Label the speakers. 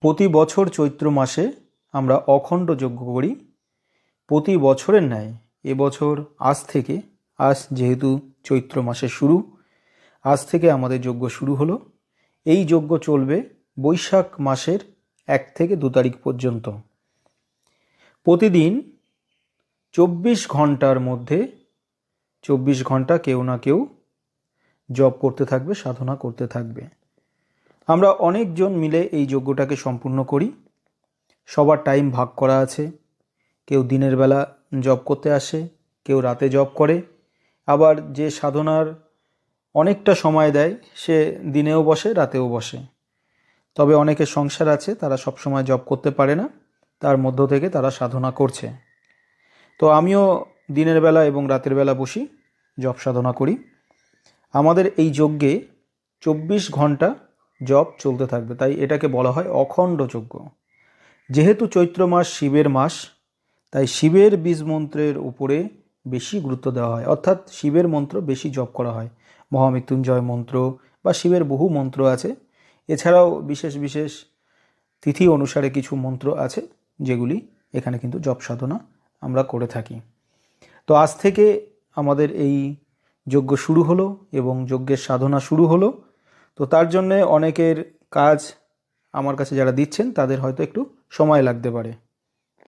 Speaker 1: প্রতি বছর চৈত্র মাসে আমরা অখণ্ড যজ্ঞ করি। প্রতি বছরের ন্যায় এবছর আজ যেহেতু চৈত্র মাসের শুরু, আজ থেকে আমাদের যজ্ঞ শুরু হলো। এই যজ্ঞ চলবে বৈশাখ মাসের 1 থেকে 2 তারিখ পর্যন্ত। প্রতিদিন 24 ঘন্টার মধ্যে 24 ঘন্টা কেউ না কেউ জপ করতে থাকবে, সাধনা করতে থাকবে। আমরা অনেকজন মিলে এই যজ্ঞটাকে সম্পূর্ণ করি। সবার টাইম ভাগ করা আছে। কেউ দিনের বেলা জপ করতে আসে, কেউ রাতে জপ করে। আবার যে সাধনার অনেকটা সময় দেয় সে দিনেও বসে, রাতেও বসে। তবে অনেকের সংসার আছে, তারা সব সময় জপ করতে পারে না, তার মধ্য থেকে তারা সাধনা করছে। তো আমিও দিনের বেলা এবং রাতের বেলা বসি, জপ সাধনা করি। আমাদের এই যজ্ঞে 24 ঘন্টা জপ চলতে থাকবে, তাই এটাকে বলা হয় অখণ্ড যজ্ঞ। যেহেতু চৈত্র মাস শিবের মাস, তাই শিবের বীজ মন্ত্রের উপরে বেশি গুরুত্ব দেওয়া হয়, অর্থাৎ শিবের মন্ত্র বেশি জপ করা হয়। মহামৃত্যুঞ্জয় মন্ত্র বা শিবের বহু মন্ত্র আছে। এছাড়াও বিশেষ বিশেষ তিথি অনুসারে কিছু মন্ত্র আছে, যেগুলি এখানে কিন্তু জপ সাধনা আমরা করে থাকি। তো আজ থেকে আমাদের এই যজ্ঞ শুরু হলো এবং যজ্ঞের সাধনা শুরু হলো। তো তার জন্যে অনেকের কাজ আমার কাছে যারা দিচ্ছেন তাদের হয়তো একটু সময় লাগতে পারে।